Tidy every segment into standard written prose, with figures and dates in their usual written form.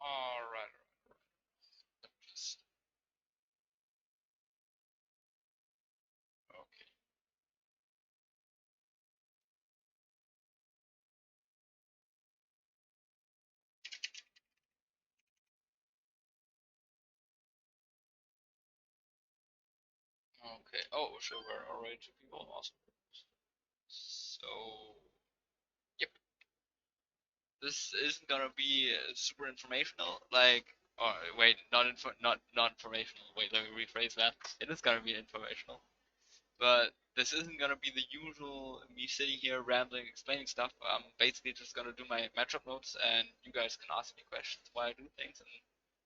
Alright. Just okay. Okay. Oh, so we're already two people. Awesome. So, yep. This isn't gonna be super informational. Like, or wait, not informational. Wait, let me rephrase that. It is gonna be informational, but this isn't gonna be the usual me sitting here rambling, explaining stuff. I'm basically just gonna do my matchup notes, and you guys can ask me questions while I do things, and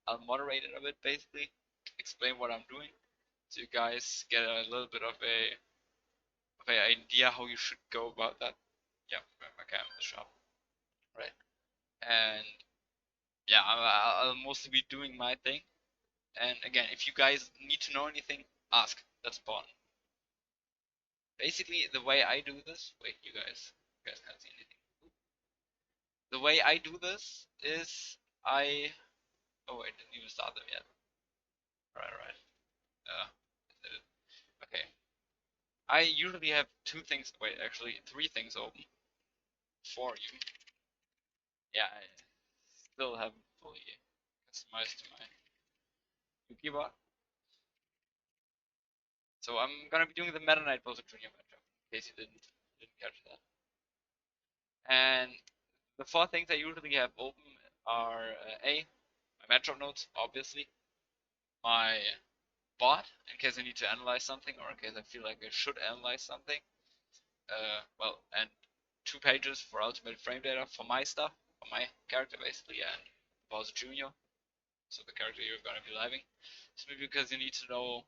I'll moderate it a bit, basically, explain what I'm doing, so you guys get a little bit of an idea how you should go about that. Yeah, okay, I'm in the shop, right? And yeah, I'll mostly be doing my thing. And again, if you guys need to know anything, ask. That's important. Basically, the way I do this, wait, you guys can't see anything. The way I do this is I, oh wait, didn't even start them yet. Right. Uh, okay. I usually have two things, wait, actually three things open for you. Yeah, I still haven't fully customized to my keyboard. So I'm gonna be doing the Meta Knight Bowser Jr. matchup, in case you didn't catch that. And the four things I usually have open are A, my matchup notes, obviously, my bot, in case I need to analyze something, or in case I feel like I should analyze something. Well, and 2 pages for ultimate frame data for my stuff, for my character basically, and Bowser Jr., so the character you're going to be living. Simply because you need to know,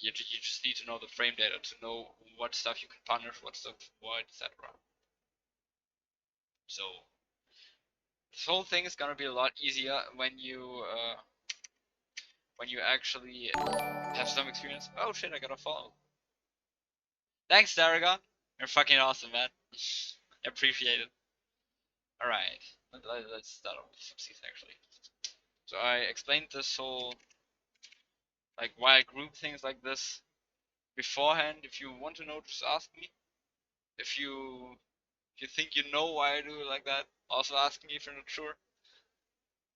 you just need to know the frame data to know what stuff you can punish, what stuff to avoid, etc. So this whole thing is gonna be a lot easier when you actually have some experience. Oh shit, I got a follow. Thanks, Daragon. You're fucking awesome, man. Appreciate it. Alright, let's start off with some C's actually. So I explained this whole, like, why I group things like this beforehand. If you want to know, just ask me. If you think you know why I do it like that, also ask me if you're not sure.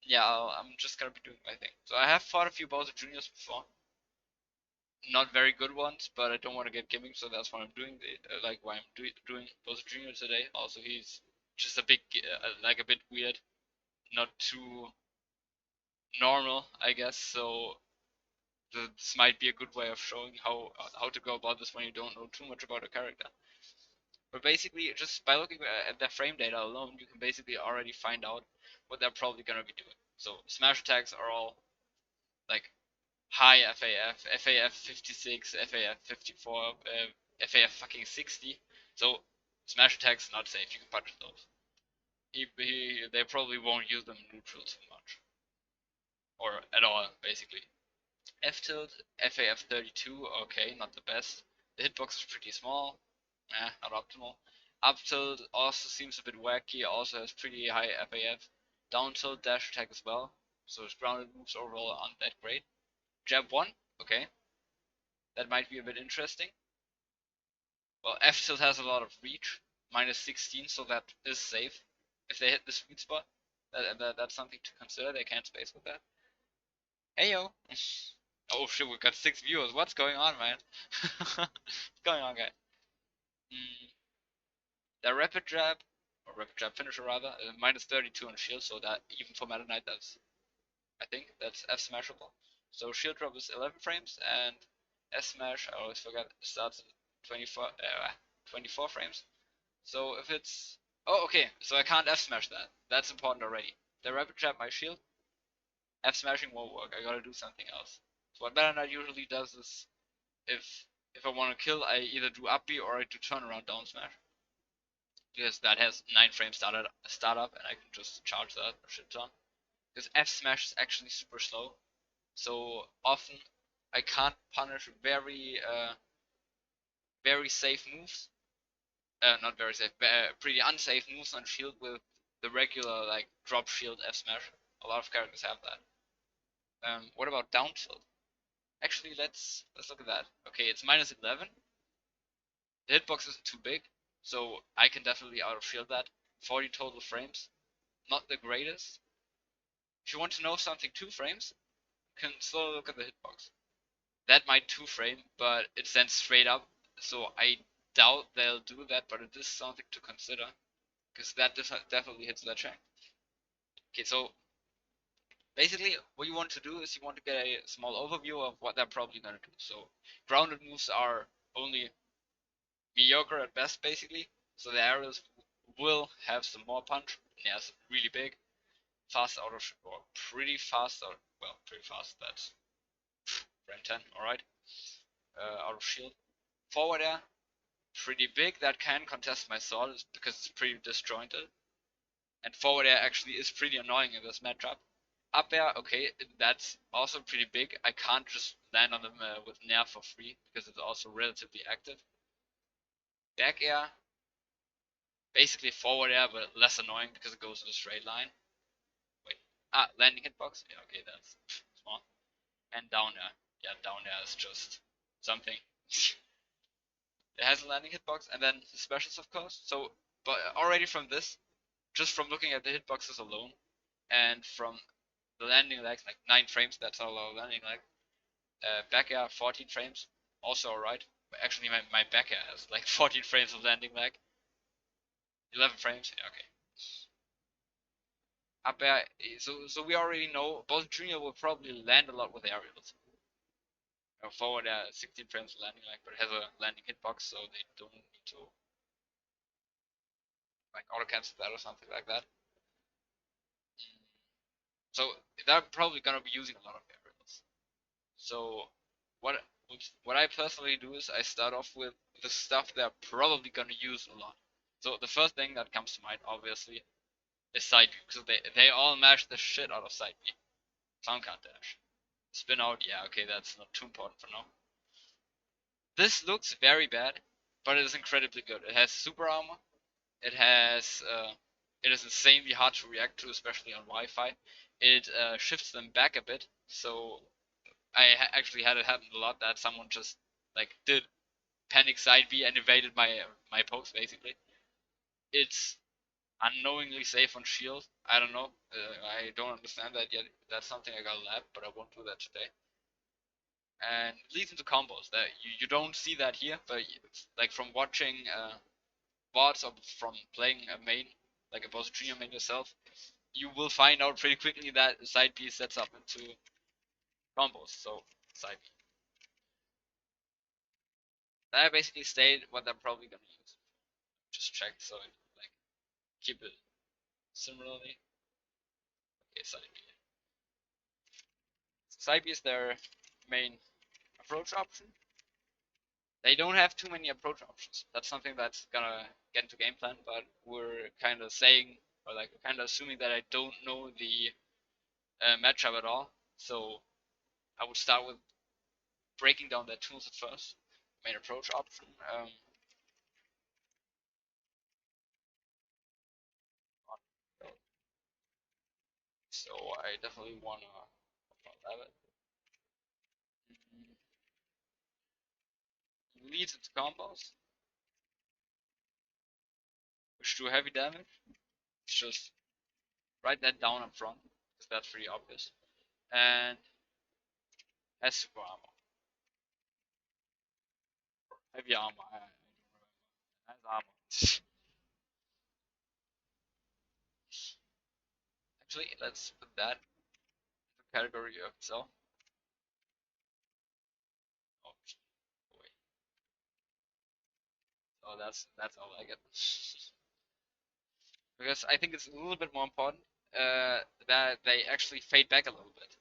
Yeah, I'm just gonna be doing my thing. So I have fought a few Bowser Juniors before. Not very good ones, but I don't want to get gimmicks, so that's what I'm doing. Like why I'm doing Bowser Jr. today. Also, he's just a big, like a bit weird, not too normal, I guess. So this might be a good way of showing how to go about this when you don't know too much about a character. But basically, just by looking at their frame data alone, you can basically already find out what they're probably gonna be doing. So smash attacks are all like high FAF, FAF 56, FAF 54, FAF fucking 60. So smash attacks not safe. You can punch those. They probably won't use them in neutral too much, or at all, basically. F tilt, FAF 32. Okay, not the best. The hitbox is pretty small. Not optimal. Up tilt also seems a bit wacky. Also has pretty high FAF. Down tilt dash attack as well. So his grounded moves overall aren't that great. Jab 1. Okay, that might be a bit interesting. Well, F tilt has a lot of reach, minus 16, so that is safe. If they hit the sweet spot, that's something to consider. They can't space with that. Hey yo! Oh shit, we've got 6 viewers. What's going on, man? What's going on, guys? Mm, the rapid jab, or rapid jab finisher rather, minus 32 on shield, so that even for Meta Knight, that's, I think that's F smashable. So shield drop is 11 frames, and S smash, I always forget, starts at 24 frames. So if it's, oh okay, so I can't F smash that. That's important already. The rapid trap my shield, F smashing won't work. I gotta do something else. So what Meta Knight usually does is, if I want to kill, I either do up B or I do turnaround down smash, because that has 9 frames startup, and I can just charge that a shit ton. Because F smash is actually super slow, so often I can't punish very safe moves, not very safe, pretty unsafe moves on shield with the regular like drop shield F smash. A lot of characters have that. What about down tilt? Actually, let's look at that. Okay, it's -11. The hitbox isn't too big, so I can definitely out of shield that. 40 total frames, not the greatest. If you want to know something 2 frames, you can slowly look at the hitbox. That might 2 frame, but it's then straight up, so I doubt they'll do that, but it is something to consider, because that definitely hits that check. Okay, so basically what you want to do is you want to get a small overview of what they're probably going to do. So grounded moves are only mediocre at best, basically. So the aerials will have some more punch. Yes, really big, fast out of, or pretty fast out. Well, pretty fast. That's frame 10. All right. Out of shield. Forward air, pretty big. That can contest my sword because it's pretty disjointed. And forward air actually is pretty annoying in this matchup. Up air, okay, that's also pretty big. I can't just land on them with Nair for free because it's also relatively active. Back air, basically forward air, but less annoying because it goes in a straight line. Wait, landing hitbox. Yeah, okay, that's small. And down air. Yeah, down air is just something. It has a landing hitbox, and then the specials, of course. So, but already from this, just from looking at the hitboxes alone, and from the landing legs, like 9 frames, that's all our landing leg. Back air 14 frames, also alright. Actually, my back air has like 14 frames of landing leg. 11 frames, yeah, okay. Up air, so we already know both Junior will probably land a lot with aerials. Forward air 16 frames of landing leg, but it has a landing hitbox, so they don't need to like auto cancel that or something like that. So they're probably gonna be using a lot of aerials. So what what I personally do is I start off with the stuff they're probably gonna use a lot. So the first thing that comes to mind, obviously, is side view, because they all mash the shit out of side view. Sound count dash. Spin out, yeah, okay, that's not too important for now. This looks very bad, but it is incredibly good. It has super armor. It has it is insanely hard to react to, especially on Wi-Fi. It shifts them back a bit, so I actually had it happen a lot that someone just like did panic side B and evaded my pokes basically. It's unknowingly safe on shield. I don't know. I don't understand that yet. That's something I gotta lab, but I won't do that today. And it leads into combos that you don't see that here, but like from watching VODs or from playing a main, like a boss junior main yourself, you will find out pretty quickly that side B sets up into combos. So side B. That basically stated what they're probably gonna use. Just check so like keep it similarly. Okay, side B. Side B is their main approach option. They don't have too many approach options. That's something that's gonna get into game plan, but we're kind of saying, or like kind of assuming that I don't know the matchup at all. So I would start with breaking down their tools at first. Main approach option. So I definitely wanna have it. Leads into combos, which do heavy damage. Just write that down up front, because that's pretty obvious. And has super armor. Heavy armor, I don't remember. Has armor. Actually, let's put that in the category of itself. Oh, wait. So that's how I get. Because I think it's a little bit more important that they actually fade back a little bit.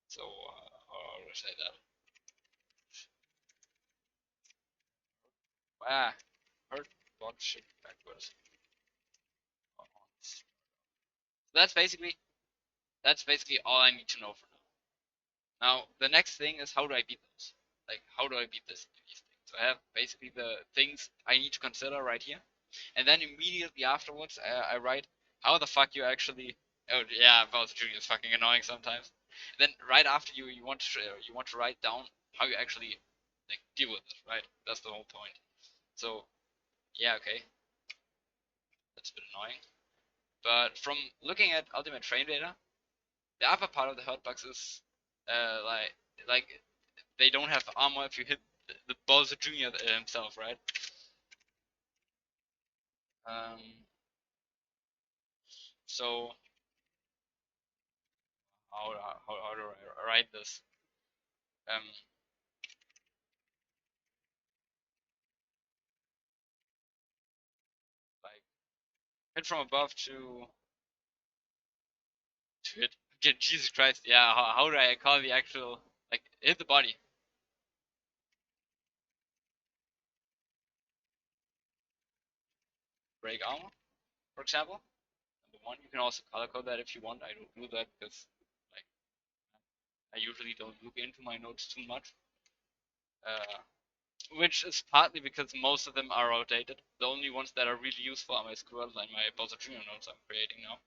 So, how do I say that? Ah, hurt bot shit backwards. That's basically all I need to know for now. Now the next thing is how do I beat those? Like how do I beat these things? So I have basically the things I need to consider right here, and then immediately afterwards I write how the fuck you actually Oh yeah, Bowser Jr. is fucking annoying sometimes. Then right after you want to write down how you actually like deal with it, right? That's the whole point. So yeah, okay, that's a bit annoying. But from looking at Ultimate Train data, the upper part of the hurtbox is uh, like like they don't have armor if you hit the Bowser Jr. himself, right? Um, so how do I write this? Um, like hit from above to hit. Jesus Christ! Yeah, how do I call the actual like hit the body? Break armor, for example. Number one. You can also color code that if you want. I don't do that because like I usually don't look into my notes too much. Uh, which is partly because most of them are outdated. The only ones that are really useful are my Squirtle and my Bowser Jr. notes I'm creating now.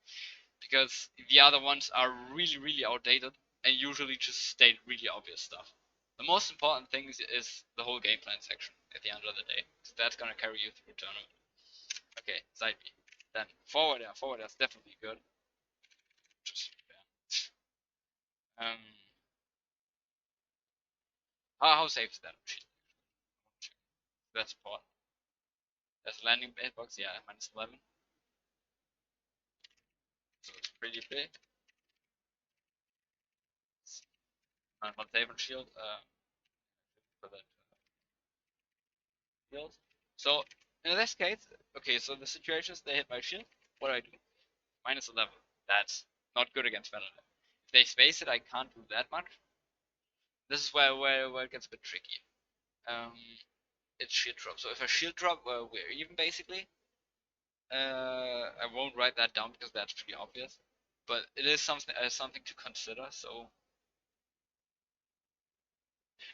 Because the other ones are really, really outdated and usually just state really obvious stuff. The most important thing is the whole game plan section at the end of the day. So that's gonna carry you through tournament. Okay, side B. Then forward air. Forward air is definitely good. Just um, how safe is that? That's important. That's landing hitbox. Yeah, minus 11. So it's pretty big. 9 save and shield. For that shield. So in this case, okay. So the situation is they hit my shield. What do? Minus 11. That's not good against Venom. If they space it, I can't do that much. This is where it gets a bit tricky. Um, it's shield drop. So if I shield drop, we're even basically. I won't write that down because that's pretty obvious. But it is something to consider. So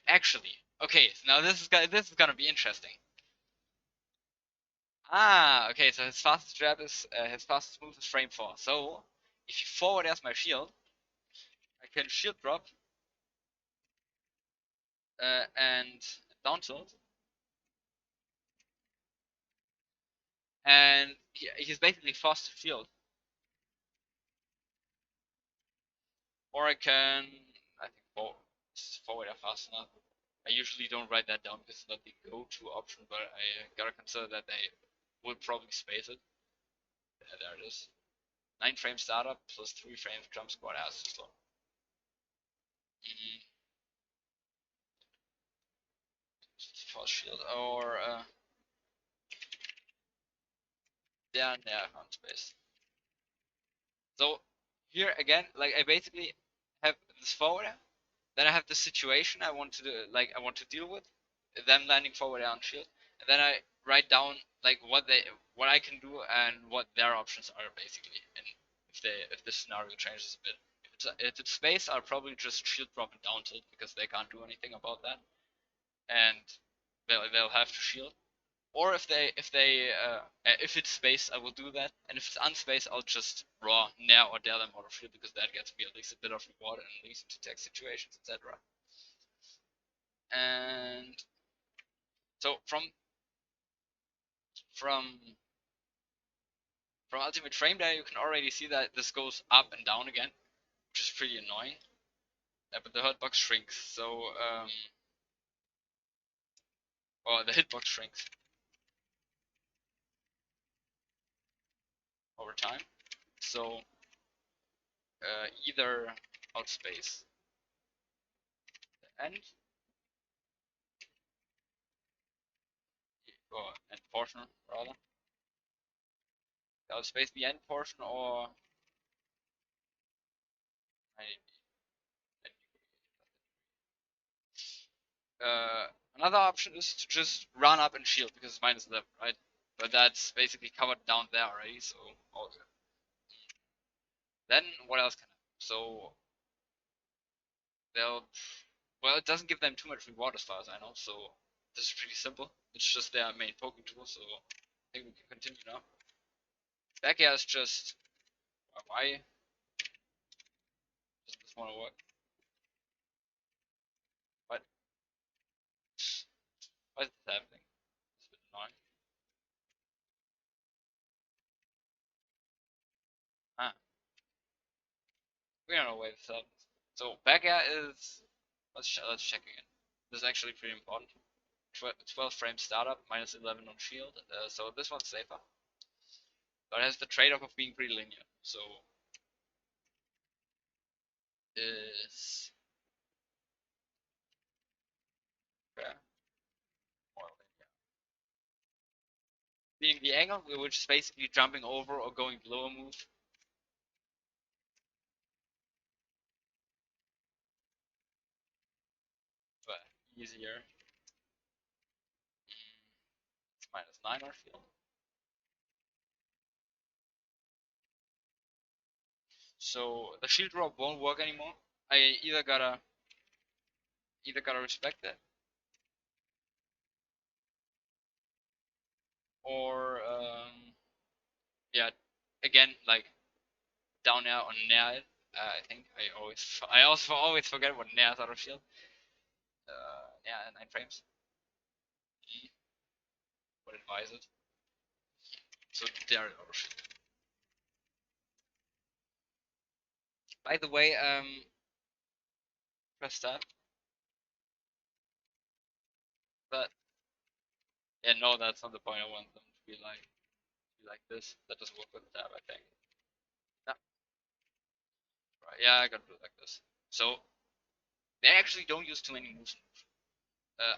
actually, okay. So now this is gonna be interesting. Ah, okay. So his fastest jab is his fastest move is frame 4. So if you forward as my shield, I can shield drop and down tilt, and he's basically fast to field. Or I can, I think forward are fast enough. I usually don't write that down because it's not the go-to option, but I gotta consider that they will probably space it. Yeah, there it is. 9 frame startup plus 3 frames jump squat as slow. Mm, fast shield or yeah, on space. So here again, like I basically have this forward, then I have the situation I want to do, like I want to deal with, them landing forward on shield, and then I write down like what I can do and what their options are basically, and if the scenario changes a bit. If it's space, I'll probably just shield drop and down tilt because they can't do anything about that, and they'll have to shield. Or if it's space, I will do that, and if it's unspace, I'll just raw nair or dare them out of shield because that gets me at least a bit of reward and leads to tech situations, etc. And so from from ultimate frame data, you can already see that this goes up and down again, which is pretty annoying. But the hurtbox shrinks, so or the hitbox shrinks over time. So either outspace the end or end portion rather, outspace the end portion, or uh, another option is to just run up and shield because it's minus 11, right? But that's basically covered down there already, so all good. Then what else can I do? So they'll, well, it doesn't give them too much reward as far as I know, so this is pretty simple. It's just their main poking tool, so I think we can continue now. Back air is just why? want to work. What? What is happening? It's a bit annoying. Ah, we don't know where this happens. So back air is. Let's check again. This is actually pretty important. 12 frame startup, minus 11 on shield. So this one's safer. But it has the trade-off of being pretty linear. So is fair more linear. Being the angle, which is basically jumping over or going below a move. But easier. It's minus 9 on shield. So the shield drop won't work anymore. I either gotta respect it, or yeah, again like down air or near it. I think I also always forget what near is out of shield. Yeah, 9 frames. E would advise it. So there out of shield. By the way, press that. But yeah, no, that's not the point. I want them to be like this. That doesn't work with the tab, I think. Yeah. Right. Yeah, I gotta do it like this. So they actually don't use too many moves.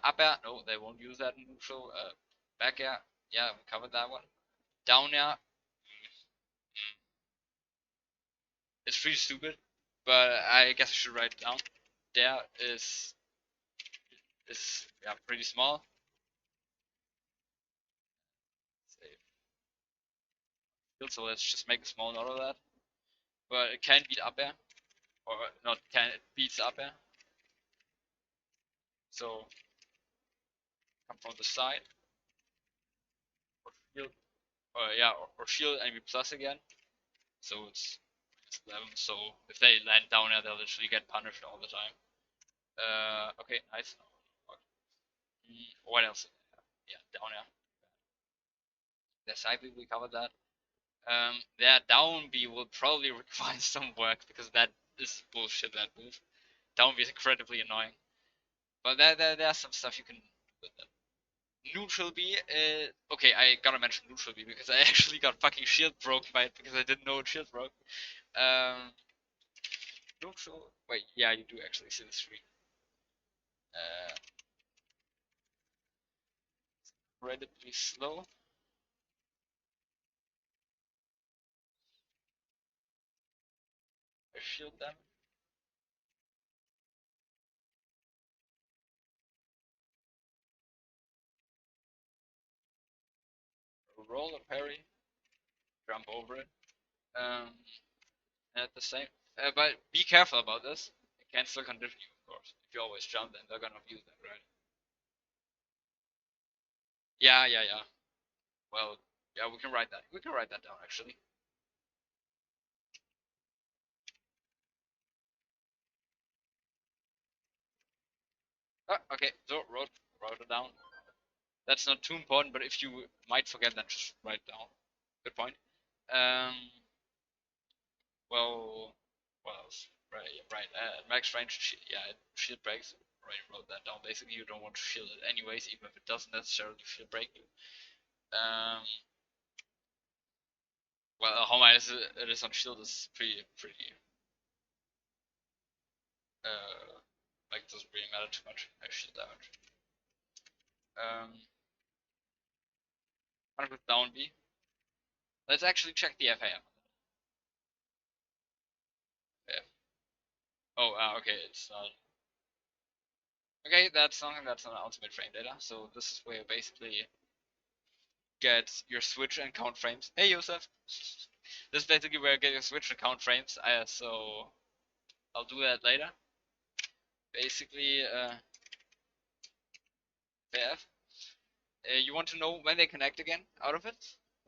Up air, no, they won't use that in neutral. Back air, yeah, we covered that one. Down air, it's pretty stupid, but I guess I should write it down. There is yeah, pretty small. So let's just make a small note of that. But it can beat up air, or not can, it beats up air. So come from the side, or shield, or yeah, or shield enemy plus again. So it's 11. So if they land down there, they'll literally get punished all the time. Okay, nice. What else? Yeah, down there. The side B, we covered that. Their down B will probably require some work because that is bullshit, that move. Down B is incredibly annoying. But there's some stuff you can do with them. Neutral B, okay, I gotta mention neutral B because I actually got fucking shield broken by it because I didn't know it shield broke. Neutral, wait, yeah, you do actually see the three. Uh, incredibly slow. Shield them. Roll or parry. Jump over it. Um, and at the same, but be careful about this. It can still condition you, of course. If you always jump, then they're gonna abuse that, right? Yeah, yeah, yeah. Well, yeah, we can write that. We can write that down actually. Okay, so wrote it down. That's not too important, but if you might forget, then just write it down. Good point. Um, well, what else? Right, right. Max range, yeah, shield breaks. Already wrote that down. Basically, you don't want to shield it anyways, even if it doesn't necessarily shield break you. Well, how minus it is on shield is pretty, like, doesn't really matter too much. No shield damage. 100 down B. Let's actually check the FAM. Oh, okay, it's not. Okay, that's something that's not ultimate frame data. So this is where you basically get your switch and count frames. Hey, Yosef. This is basically where you get your switch and count frames. So I'll do that later. Basically, you want to know when they connect again out of it,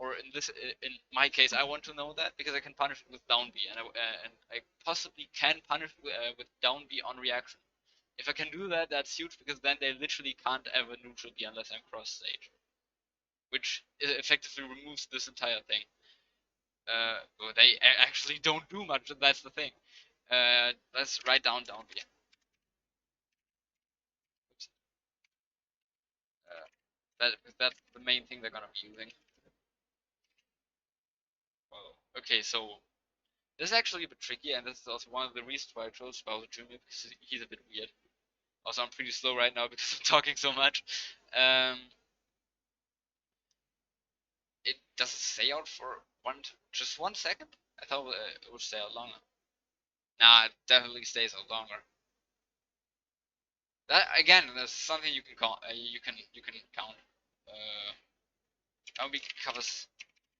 or in my case, I want to know that because I can punish it with down B, and I possibly can punish with down B on reaction. If I can do that, that's huge because then they literally can't ever neutral B unless I'm cross stage, which effectively removes this entire thing. Well, they actually don't do much, and that's the thing. Let's write down B. Oops. That's the main thing they're gonna be using. Well, okay, so this is actually a bit tricky, and this is also one of the reasons why I chose Bowser Jr. because he's a bit weird. Also, I'm pretty slow right now because I'm talking so much. It does it stay out for just 1 second? I thought it would stay out longer. Nah, it definitely stays out longer. That again, there's something you can count. You can count. Now we covers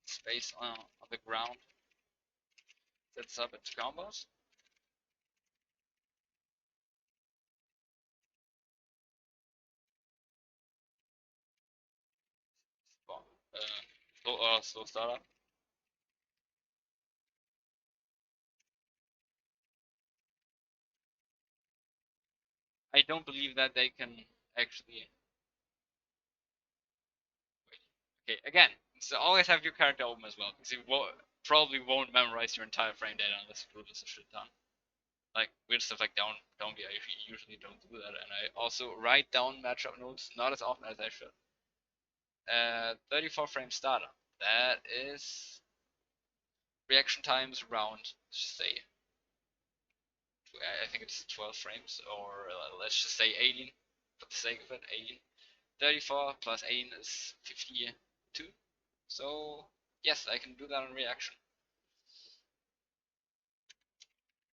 space on the ground. Sets up into combos. Slow startup. I don't believe that they can actually. Wait. Okay, again, so always have your character open as well, because you probably won't memorize your entire frame data unless you do this shit done. Like weird stuff like down B, I usually don't do that, and I also write down matchup notes not as often as I should. 34 frame starter. That is reaction times around, say, I think it's 12 frames, or let's just say 18 for the sake of it. 18. 34 plus 18 is 52. So yes, I can do that on reaction.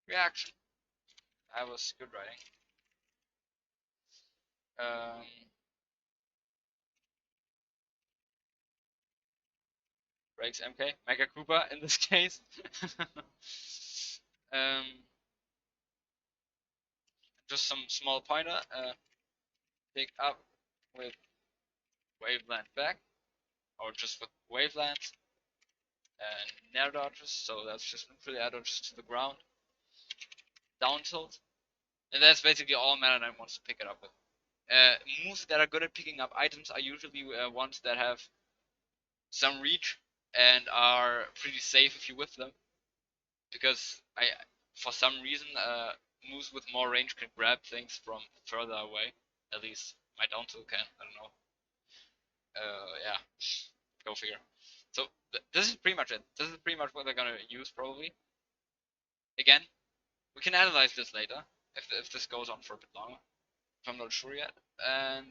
Reaction. That was good writing. Breaks MK, Mega Koopa in this case. um, just some small pointer. Pick up with waveland back, or just with wavelands and nair dodges. So that's just neutral air dodges to the ground. Down tilt, and that's basically all Meta Knight wants to pick it up with. Moves that are good at picking up items are usually ones that have some reach and are pretty safe if you whiff them, because for some reason, moves with more range can grab things from further away. At least my down tilt can. I don't know. Yeah, go figure. So this is pretty much it. This is pretty much what they're gonna use probably. Again, we can analyze this later if this goes on for a bit longer. If I'm not sure yet, and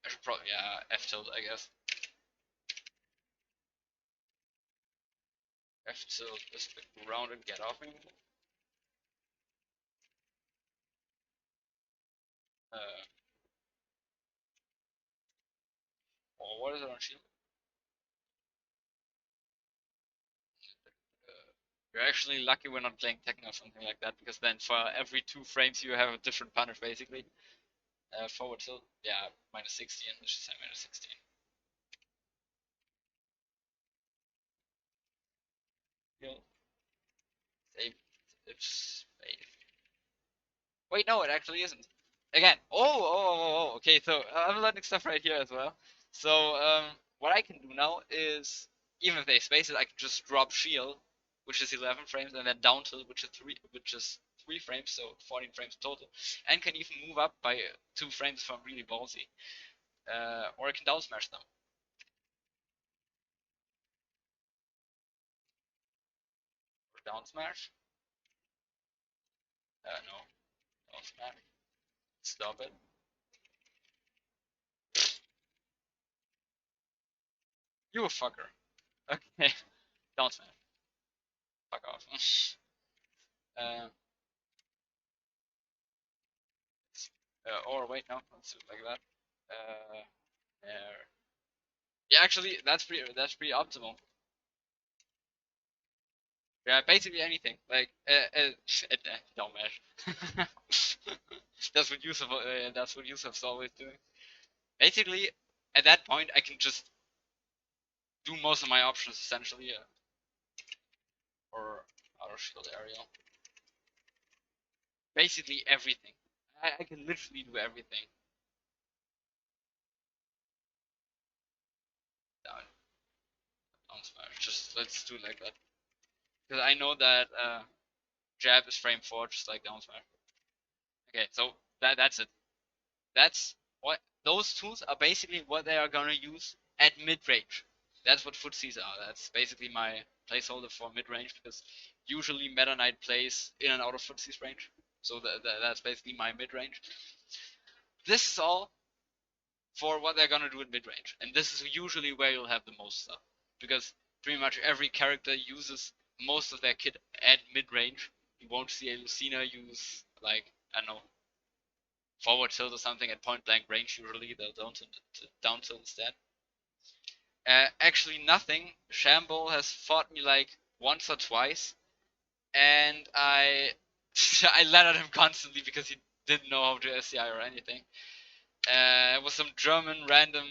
I should probably F tilt I guess. F tilt is the ground and get off me. Or what is it on shield? You're actually lucky we're not playing Tekken or something like that, because then for every 2 frames you have a different punish basically. Forward tilt, yeah, minus 16, let's just say minus 16. Heal. Save. It's safe. Wait, no, it actually isn't. Again, okay, so I'm learning stuff right here as well. So, what I can do now is, even if they space it, I can just drop shield, which is 11 frames, and then down tilt, which is 3 frames, so 14 frames total, and can even move up by 2 frames if I'm really ballsy. Or I can down smash them. Or down smash. No. Down smash. Stop it. You a fucker. Okay. Down smash. Fuck off. uh, or wait, no, let's do it like that. There. Yeah, actually, that's pretty optimal. Yeah, basically anything. Like, don't mash. That's what Yusuf's always doing. Basically, at that point, I can just do most of my options essentially, or auto shield aerial. Basically everything. I can literally do everything. Down, down smash. Just let's do like that. Because I know that jab is frame 4, just like down smash. Okay, so that's it. That's what those tools are basically what they are gonna use at mid range. That's what footsies are. That's basically my placeholder for mid range because usually Meta Knight plays in and out of footsies range. So that's basically my mid range. This is all for what they're gonna do in mid range, and this is usually where you'll have the most stuff because pretty much every character uses most of their kit at mid range. You won't see a Lucina use like I don't know forward tilt or something at point blank range. Usually they'll down tilt instead. Actually nothing. Shamble has fought me like once or twice, and I I let him constantly because he didn't know how to SCI or anything. It was some German random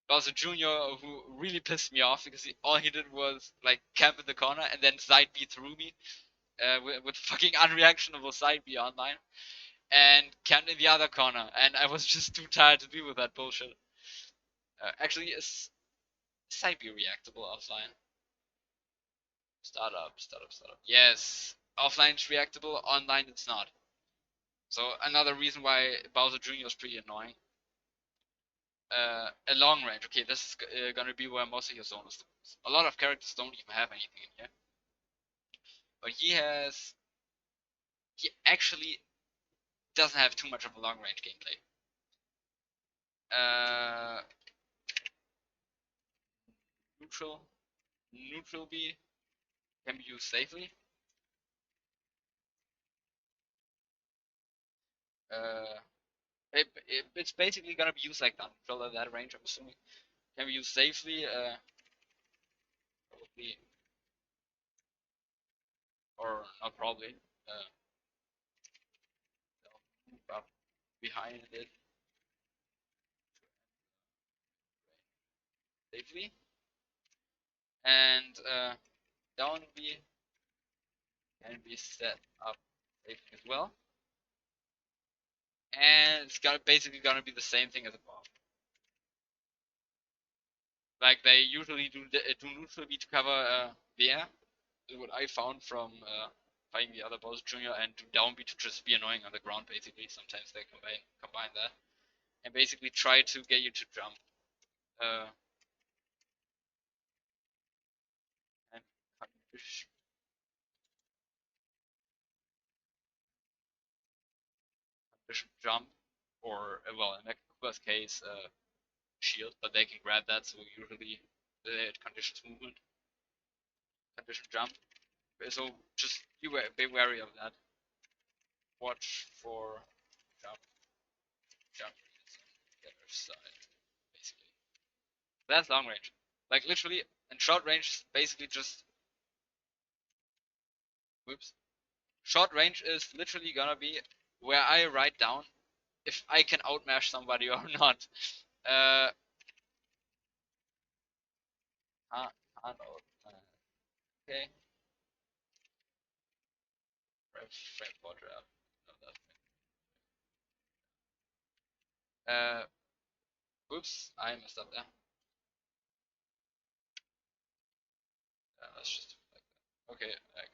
Bowser Jr. who really pissed me off because all he did was like camp in the corner and then side B through me with fucking unreactionable side B online and camped in the other corner, and I was just too tired to deal with that bullshit. Actually, is side B reactable offline? Startup. Yes, offline it's reactable, online it's not. So another reason why Bowser Jr. is pretty annoying. A long range. Okay, this is gonna be where most of your zoners do. A lot of characters don't even have anything in here. But he actually doesn't have too much of a long range gameplay. Neutral B can be used safely. It's basically gonna be used like non-neutral at that range, I'm assuming. Can be used safely, probably, or not probably. Move up behind it safely, and down B can be set up safely as well. And it's basically gonna be the same thing as above. Like they usually do neutral B to cover there. What I found from fighting the other Bowser Jr. and do down B to just be annoying on the ground. Basically, sometimes they combine that and basically try to get you to jump. And condition jump, or well, in Kuba's case, shield, but they can grab that, so usually it conditions movement, condition jump. So just be wary of that. Watch for jump on the other side, basically. That's long range. Like literally, and short range basically just. Whoops. Short range is literally gonna be where I write down if I can outmash somebody or not. Uh, okay. Frame border up. No, that. Whoops, I messed up there. Let's just do it like that. Okay, I can't.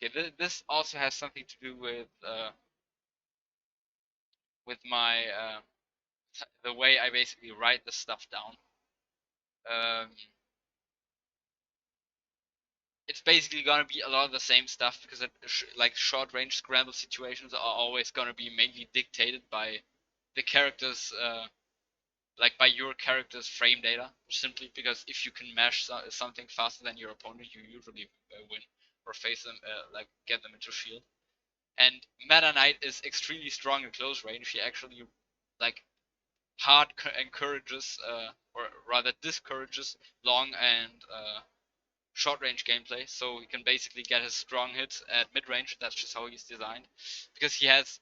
Okay, this also has something to do with my the way I basically write the stuff down. It's basically gonna be a lot of the same stuff because like short range scramble situations are always gonna be mainly dictated by the characters, like by your character's frame data. Simply because if you can mash something faster than your opponent, you usually win or face them, like get them into shield. And Meta Knight is extremely strong in close range. He actually like hard encourages, or rather discourages long and short range gameplay, so he can basically get his strong hits at mid range. That's just how he's designed, because he has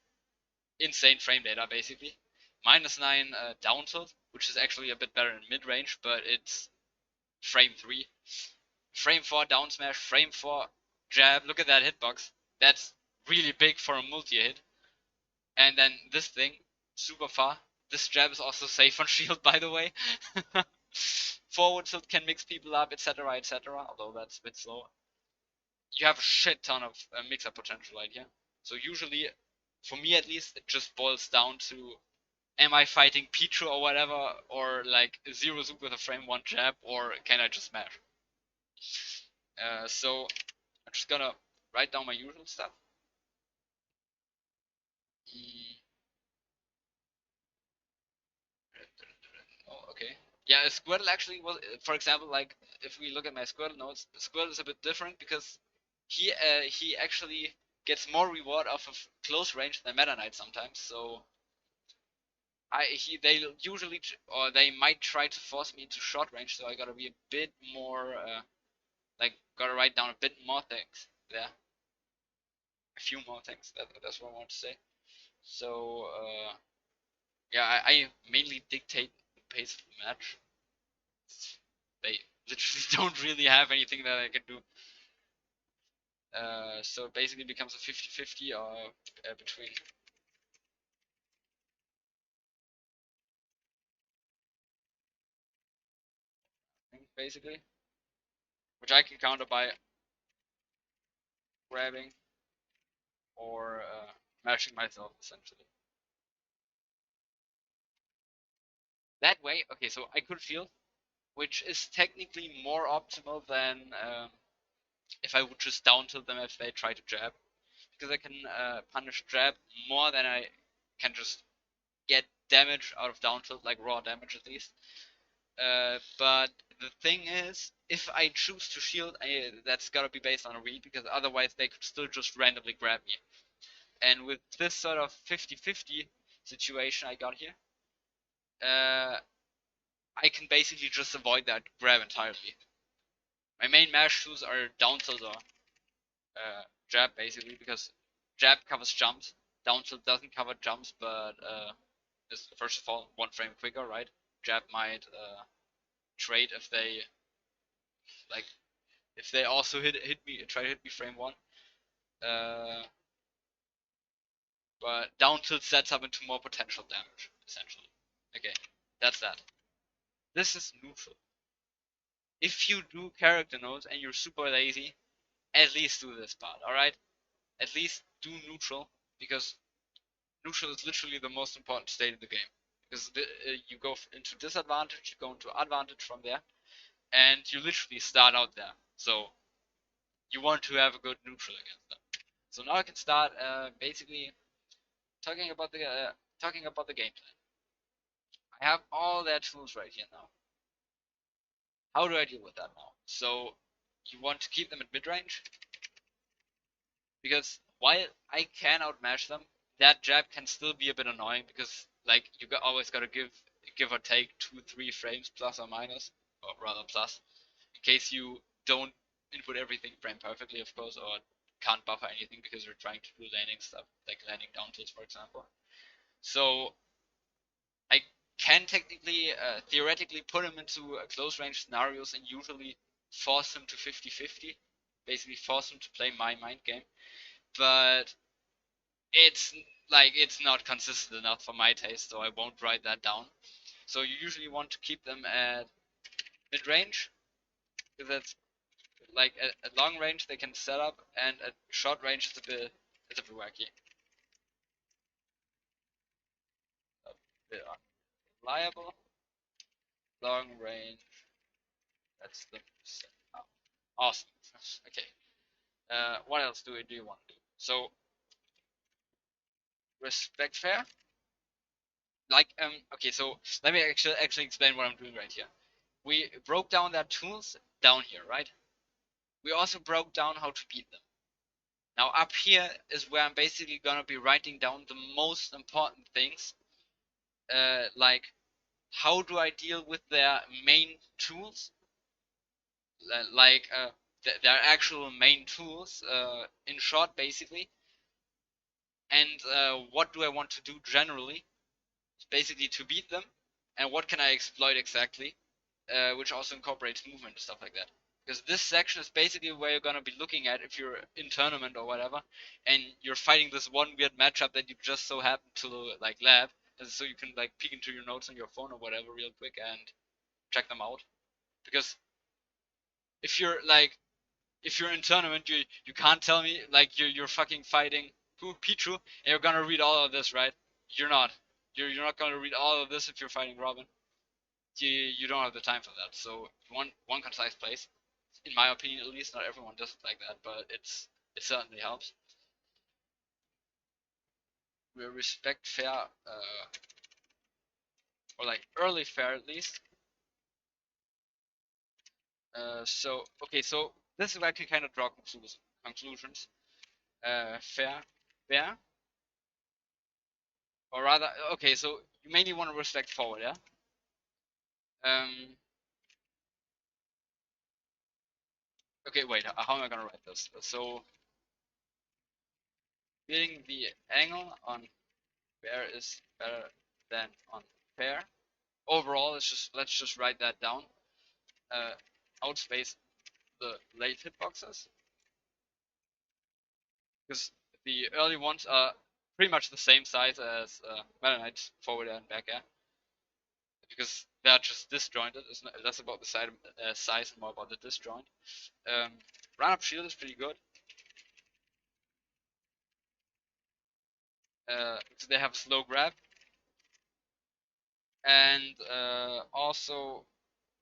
insane frame data basically. -9 down tilt, which is actually a bit better in mid range, but it's frame 3. Frame 4 down smash, frame 4 jab. Look at that hitbox. That's really big for a multi hit. And then this thing, super far. This jab is also safe on shield, by the way. Forward tilt can mix people up, etc., etc. Although that's a bit slow. You have a shit ton of mix-up potential right here. So usually, for me at least, it just boils down to: am I fighting Pichu or whatever, or like zero zoop with a frame 1 jab, or can I just smash? So I'm just gonna write down my usual stuff. Oh, okay. Yeah, Squirtle actually was, for example, like if we look at my Squirtle notes, Squirtle is a bit different because he actually gets more reward off of close range than Meta Knight sometimes. So they usually or they might try to force me into short range. So I gotta be a bit more like gotta write down a bit more things there, a few more things. That's what I want to say. So yeah, I mainly dictate the pace of the match. They literally don't really have anything that I can do. So it basically becomes a 50-50 or between. Basically, which I can counter by grabbing or mashing myself essentially. That way, okay, so I could feel, which is technically more optimal than if I would just down tilt them if they try to jab, because I can punish jab more than I can just get damage out of down tilt, like raw damage at least. But the thing is, if I choose to shield, that's gotta be based on a read, because otherwise they could still just randomly grab me. And with this sort of 50-50 situation I got here, I can basically just avoid that grab entirely. My main mash tools are down tilt or jab, basically, because jab covers jumps, down tilt doesn't cover jumps, but is first of all 1 frame quicker, right? Jab might trade if they like if they also try to hit me frame 1. But down tilt sets up into more potential damage, essentially. Okay, that's that. This is neutral. If you do character nodes and you're super lazy, at least do this part, alright? At least do neutral, because neutral is literally the most important state in the game. Because you go into disadvantage, you go into advantage from there, and you literally start out there. So you want to have a good neutral against them. So now I can start basically talking about the game plan. I have all their tools right here now. How do I deal with that now? So you want to keep them at mid range, because while I can outmatch them, that jab can still be a bit annoying, because like you always gotta give or take 2-3 frames plus or minus, or rather plus, in case you don't input everything frame perfectly, of course, or can't buffer anything because you're trying to do landing stuff, like landing down tilts, for example. So I can technically, theoretically, put him into close range scenarios and usually force him to 50-50, basically force him to play my mind game. But it's like it's not consistent enough for my taste, so I won't write that down. So you usually want to keep them at mid range, because that's like at long range they can set up, and at short range it's a bit wacky. A bit unreliable. Long range, that's the setup. Awesome. Okay. What else do you want to do? So respect fair. Like okay, so let me actually explain what I'm doing right here. We broke down their tools down here, right? We also broke down how to beat them. Now up here is where I'm basically gonna be writing down the most important things, like how do I deal with their main tools, like their actual main tools, in short, basically, and what do I want to do generally, basically to beat them, and what can I exploit exactly, which also incorporates movement and stuff like that. Because this section is basically where you're gonna be looking at if you're in tournament or whatever, and you're fighting this one weird matchup that you just so happen to like lab, and so you can like peek into your notes on your phone or whatever real quick and check them out. Because if you're like if you're in tournament, you can't tell me like you're fucking fighting Pichu and you're gonna read all of this, right? You're not. You're not gonna read all of this if you're fighting Robin. You don't have the time for that. So you want one concise place. In my opinion, at least, not everyone does it like that, but it certainly helps. We respect fair, or like early fair at least. So okay, so this is where I can kind of draw conclusions. Fair, fair, or rather, okay, so you mainly want to respect forward, yeah. Okay, wait, how am I gonna write this? So, beating the angle on fair is better than on fair. Overall, let's just write that down. Outspace the late hitboxes, because the early ones are pretty much the same size as Meta Knight's forward and back air, because they're just disjointed. It's not less about the size and more about the disjoint. Run up shield is pretty good. Because they have a slow grab, and also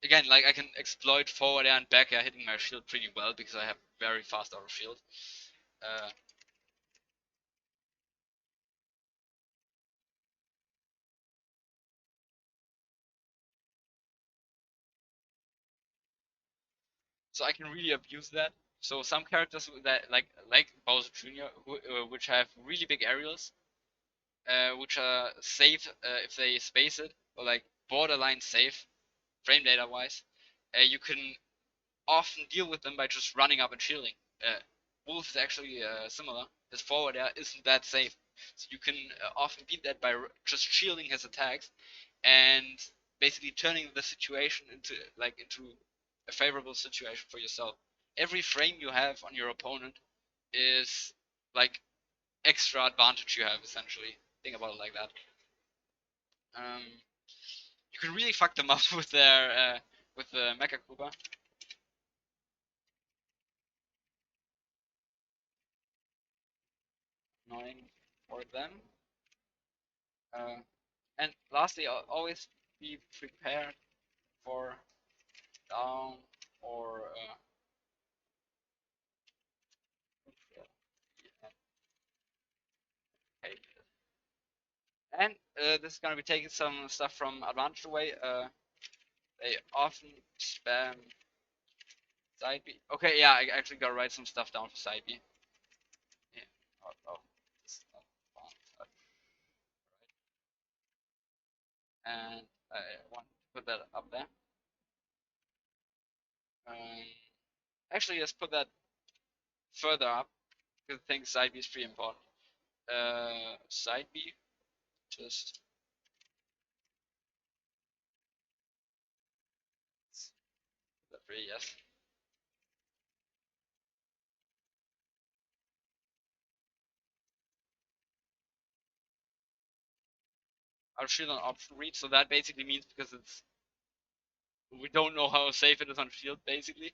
again, like I can exploit forward air and back air hitting my shield pretty well because I have very fast out of shield. So I can really abuse that. So some characters that like Bowser Jr., which have really big aerials, which are safe if they space it, or like borderline safe frame data wise, you can often deal with them by just running up and shielding. Wolf is actually similar. His forward air isn't that safe, so you can often beat that by just shielding his attacks and basically turning the situation into a favorable situation for yourself. Every frame you have on your opponent is like extra advantage you have essentially. Think about it like that. You can really fuck them up with their with the Mecha Koopa. Annoying for them. And lastly, always be prepared for down or and this is gonna be taking some stuff from Advantage away. They often spam side B. Okay, yeah, I actually gotta write some stuff down for side B. Yeah. Oh, and I want to put that up there. Um, actually, let's put that further up because I think side B is pretty important. Side B, just that three, yes. I'll shield on option read, so that basically means because we don't know how safe it is on shield. Basically,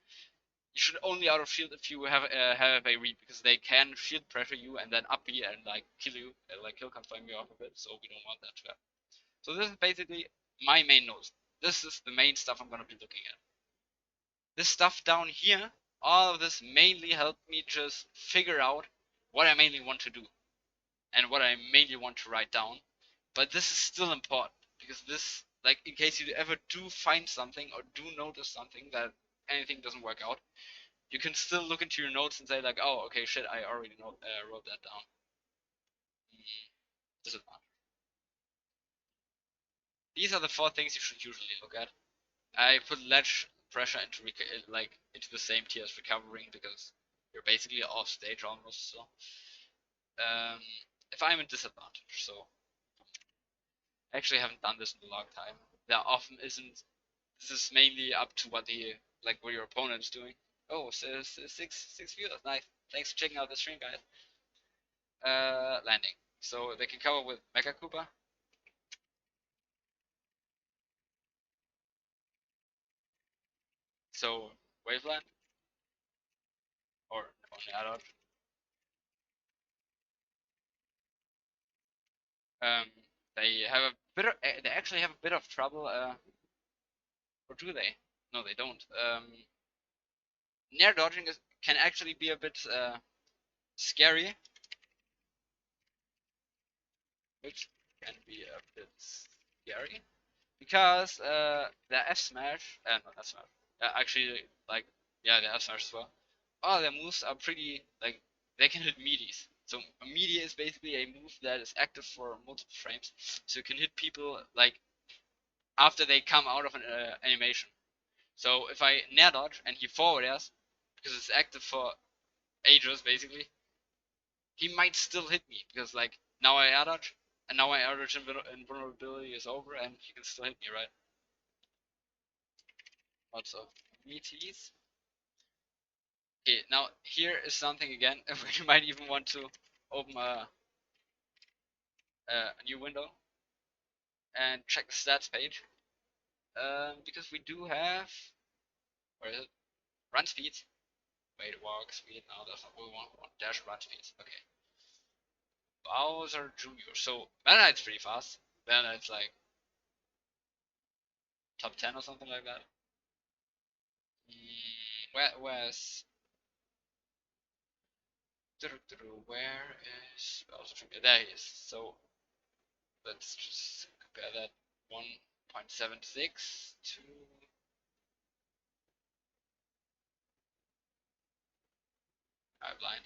you should only out of shield if you have a read, because they can shield pressure you and then up B and like kill you, like kill confirm you off of it. So we don't want that to happen. So this is basically my main notes. This is the main stuff I'm gonna be looking at. This stuff down here, all of this mainly helped me just figure out what I mainly want to do and what I mainly want to write down. But this is still important because this, like, in case you ever do find something or do notice something that anything doesn't work out, you can still look into your notes and say like, oh, okay, shit, I already wrote that down. Disadvantage. These are the four things you should usually look at. I put ledge pressure into the same tier as recovering because you're basically off stage almost. So if I'm in disadvantage. So I actually haven't done this in a long time. There often isn't. This is mainly up to what what your opponent is doing. Oh, so six viewers, nice. Thanks for checking out the stream, guys. Landing. So they can cover with Mecha Koopa. So Waveland or Adult. Um, they have a bit of, they actually have a bit of trouble. Or do they? No, they don't. Nair dodging can actually be a bit scary, which can be a bit scary because the F smash, not F smash, actually like yeah, the F smash as well. All their moves are pretty like they can hit meaties. So a meaty is basically a move that is active for multiple frames, so you can hit people like after they come out of an animation. So if I nair dodge and he forward airs, because it's active for ages basically, he might still hit me because like now I air dodge and now my air dodge invulnerability is over and he can still hit me, right? Lots of meaties. Okay, now here is something again where you might even want to open a new window and check the stats page. Because we do have, where is it? Run speed. Wait, walk speed. No, that's not what we want. We want dash run speed. Okay. Bowser Jr. So Meta Knight's pretty fast. Meta Knight's like top 10 or something like that. Where's where is Bowser Jr.? There he is. So let's just compare that 1.76 to blind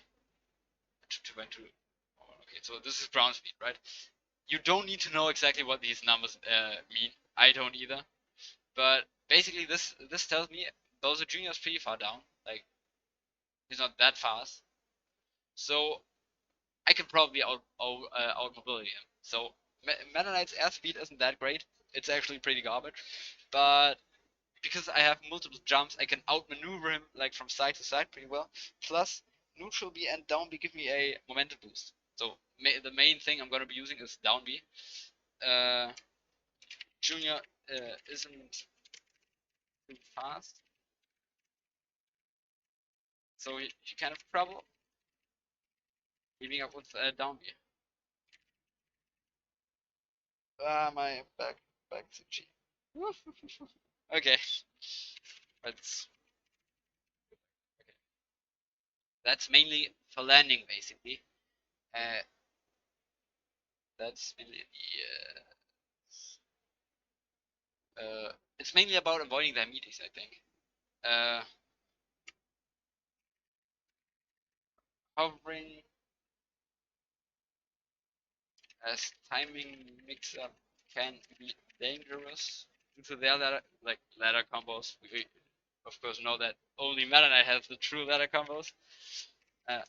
to went to. Oh, okay, so this is ground speed, right? You don't need to know exactly what these numbers mean. I don't either. But basically, this tells me Bowser Jr. is pretty far down. Like he's not that fast, so I can probably out mobility him. So Meta Knight's airspeed isn't that great. It's actually pretty garbage. But because I have multiple jumps, I can outmaneuver him like from side to side pretty well. Plus, neutral B and down B give me a momentum boost. So the main thing I'm gonna be using is down B. Junior isn't too fast, so he kind of trouble keeping up with down B. My back to G. Okay, let's. Okay. That's mainly for landing, basically. Uh, that's mainly it's mainly about avoiding their meetings, I think. Uh, Hovering as timing mix-up can be dangerous due to their ladder combos. We of course know that only Meta Knight has the true ladder combos. Uh,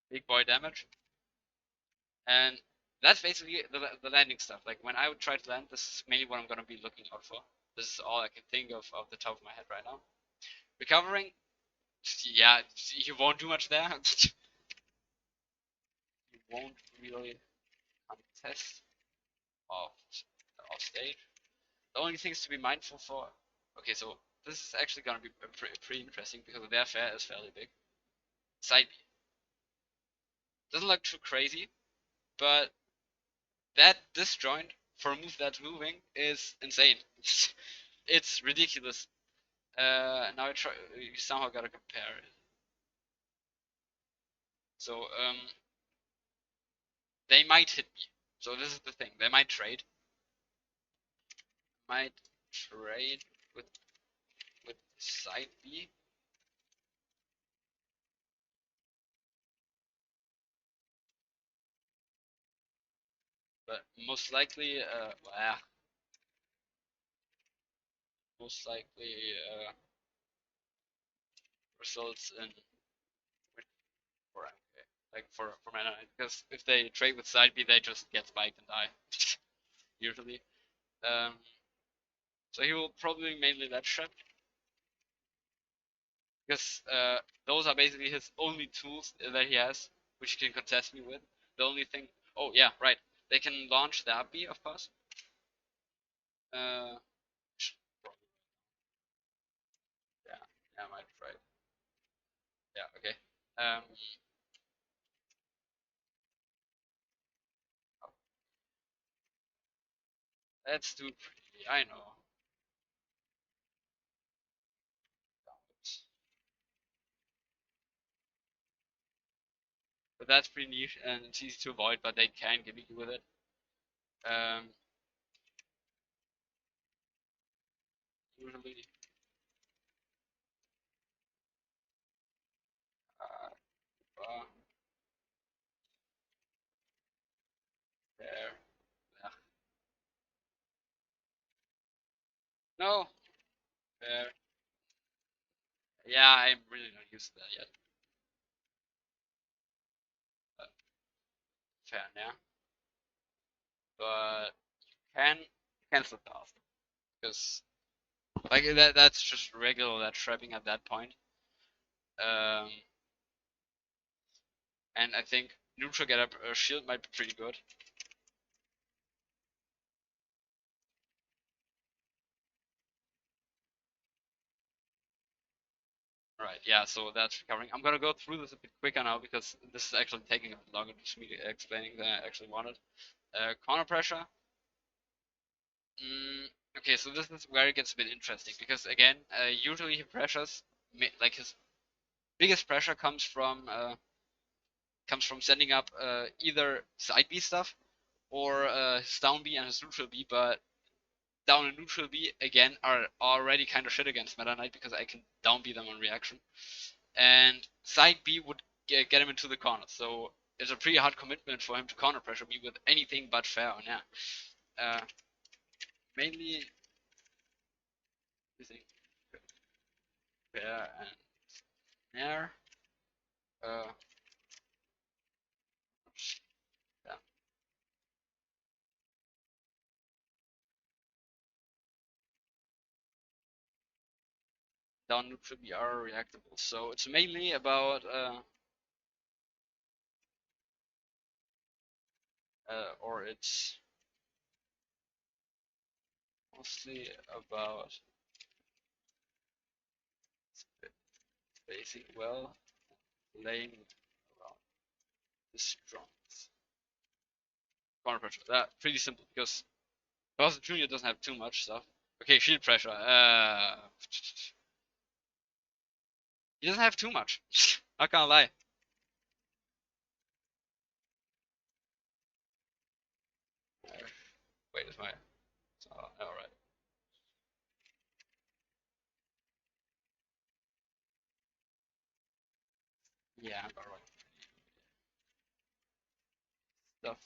Big boy damage. And that's basically the landing stuff. Like when I would try to land, this is mainly what I'm gonna be looking out for. This is all I can think of off the top of my head right now. Recovering, yeah, you won't do much there. You won't really contest off stage. The only things to be mindful for. Okay, so this is actually gonna be pretty interesting because their fair is fairly big. Side B doesn't look too crazy, but that disjoint for a move that's moving is insane. It's ridiculous. Now you somehow gotta compare it. So they might hit me. So this is the thing. They might trade. Might trade with side B. But most likely, most likely, results in for MK, like for Mana Knight, because if they trade with side B, they just get spiked and die usually. So he will probably mainly let trap because those are basically his only tools that he has, which he can contest me with. The only thing. Oh yeah, right. They can launch the up B, of course. Uh, yeah, yeah, I might try it. Yeah, okay. That's too pretty. I know. But that's pretty niche and it's easy to avoid, but they can gimmick you with it. Usually, uh, there. Yeah. No, there. Yeah, I'm really not used to that yet. But fair, yeah. But can slip past because like that's just regular that trapping at that point. Um, and I think neutral get up shield might be pretty good. Right, yeah, so that's recovering. I'm gonna go through this a bit quicker now because this is actually taking a bit longer to me explaining than I actually wanted. Corner pressure. Okay, so this is where it gets a bit interesting because again, usually he pressures like his biggest pressure comes from sending up either side B stuff or his down B and his neutral B, but down and neutral B again are already kind of shit against Meta Knight because I can down B them on reaction, and side B would get him into the corner. So it's a pretty hard commitment for him to counter pressure me with anything but fair on yeah. Mainly using fair and snare. Uh, yeah. Down neutral B are reactable. So it's mainly about or it's mostly about spacing well, laying around the strongest. Corner pressure. That pretty simple because Bowser Jr. doesn't have too much stuff. Okay, shield pressure. He doesn't have too much. Not gonna lie. Wait, is my all right? Yeah, I'm alright. Stuff.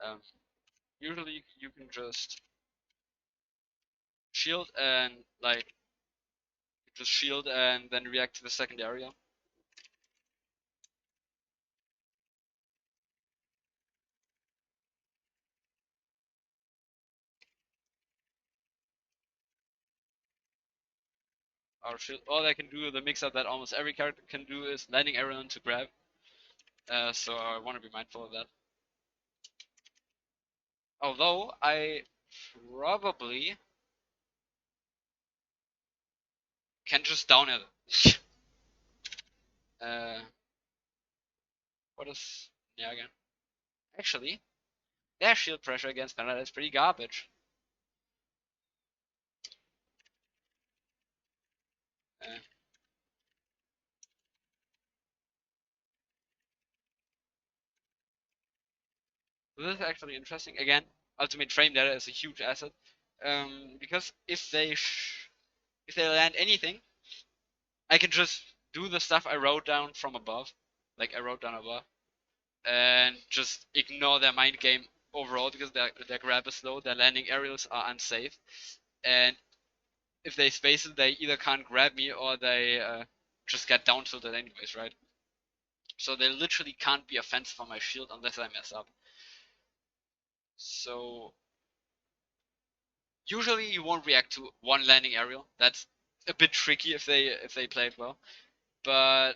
Um, usually you can just shield and like just shield and then react to the second area. Or shield. All I can do, the mix up that almost every character can do, is landing everyone to grab. So I want to be mindful of that. Although I probably can just down it. What is yeah again? Actually, their shield pressure against Canada is pretty garbage. Uh, so this is actually interesting. Again, ultimate frame data is a huge asset because if they land anything, I can just do the stuff I wrote down from above, like I wrote down above, and just ignore their mind game overall because their grab is slow, their landing aerials are unsafe, and if they space it, they either can't grab me or they just get down tilted anyways, right? So they literally can't be offensive on my shield unless I mess up. So usually you won't react to one landing aerial. That's a bit tricky if they play it well. But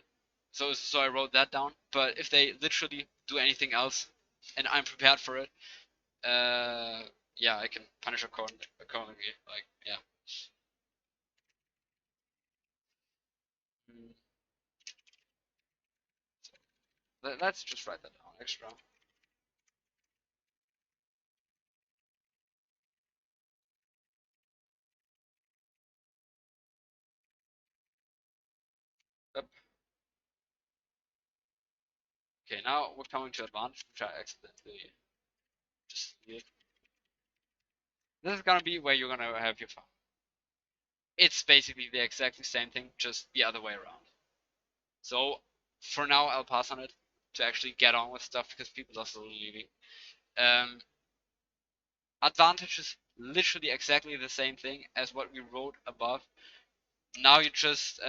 so I wrote that down. But if they literally do anything else, and I'm prepared for it, yeah, I can punish accordingly. Like, yeah. Mm. Let's just write that down. Extra. Yep. Okay, now we're coming to advantage, which I accidentally just did. This is gonna be where you're gonna have your fun. It's basically the exactly same thing, just the other way around. So for now, I'll pass on it to actually get on with stuff because people are still leaving. Um, advantage is literally exactly the same thing as what we wrote above. Now you just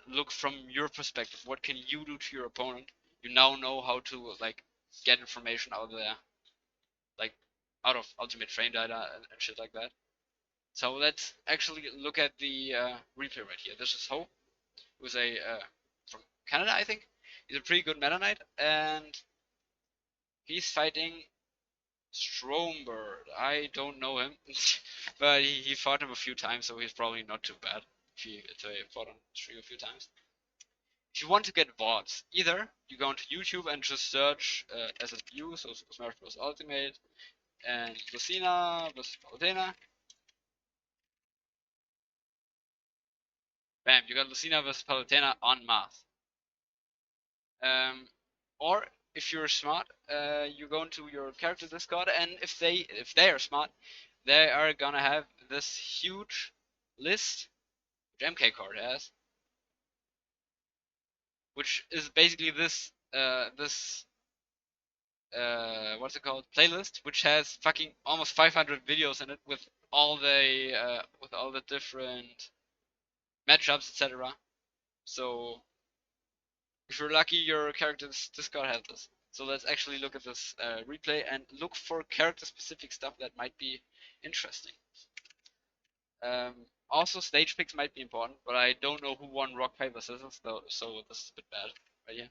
look from your perspective. What can you do to your opponent? You now know how to like get information out of there, like out of ultimate frame data and shit like that. So let's actually look at the replay right here. This is Ho, who's a from Canada, I think. He's a pretty good Meta Knight, and he's fighting Stromberg. I don't know him, but he fought him a few times, so he's probably not too bad if he fought on stream a few times. If you want to get VODs, either you go onto YouTube and just search SSBU, so Smash Bros. Ultimate, and Lucina vs Palutena. Bam, you got Lucina vs Palutena on Mars. Or if you're smart, you go into your character Discord, and if they are smart, they are gonna have this huge list which MK Card has, which is basically this what's it called, playlist, which has fucking almost 500 videos in it with all the different matchups, etc. So if you're lucky, your character's Discord has this. So let's actually look at this replay and look for character-specific stuff that might be interesting. Also, stage picks might be important, but I don't know who won Rock Paper Scissors, though, so this is a bit bad right here.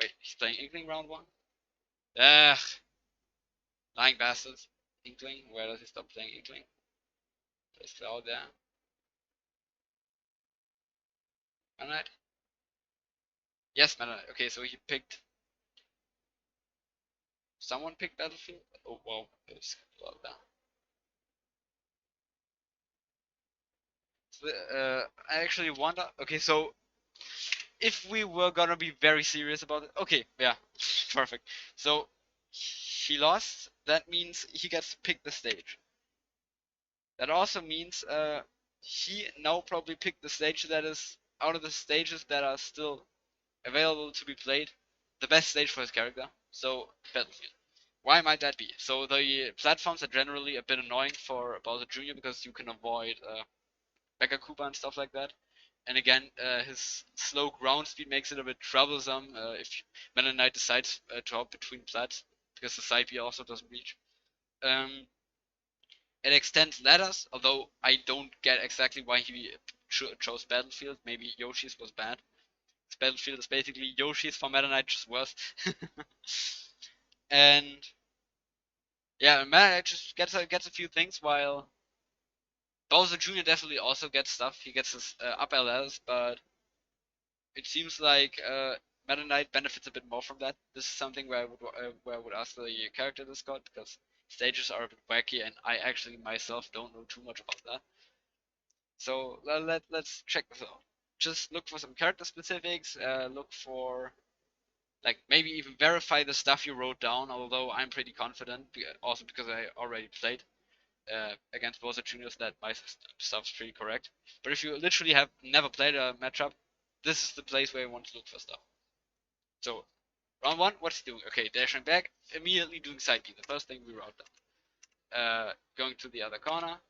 Wait, he's playing Inkling round one? Ugh, lying bastards. Inkling, where does he stop playing Inkling? Plays Cloud there. Meta Knight? Yes, Meta Knight. Okay, so he picked. Someone picked Battlefield? Oh, wow, it's Cloud there. So, I actually wonder. Okay, so if we were gonna be very serious about it, okay, yeah, perfect. So he lost. That means he gets to pick the stage. That also means he now probably picked the stage that is out of the stages that are still available to be played, the best stage for his character. So Battlefield. Why might that be? So the platforms are generally a bit annoying for Bowser Jr. because you can avoid Mecha Koopa and stuff like that. And again, his slow ground speed makes it a bit troublesome if Meta Knight decides to hop between plats, because the side B also doesn't reach. It extends ladders, although I don't get exactly why he chose Battlefield. Maybe Yoshi's was bad. Battlefield is basically Yoshi's for Meta Knight, just worse. And yeah, Meta Knight just gets a few things, while Bowser Jr. definitely also gets stuff. He gets his up LLs, but it seems like Meta Knight benefits a bit more from that. This is something where I would ask the character Discord, because stages are a bit wacky, and I actually myself don't know too much about that. So let's check this out. Just look for some character specifics. Look for, like, maybe even verify the stuff you wrote down. Although I'm pretty confident, also because I already played against Bowser Juniors, that my stuff's pretty correct. But if you literally have never played a matchup, this is the place where you want to look for stuff. So round one, what's he doing? Okay, dashing back, immediately doing side B, the first thing we wrote down. Going to the other corner.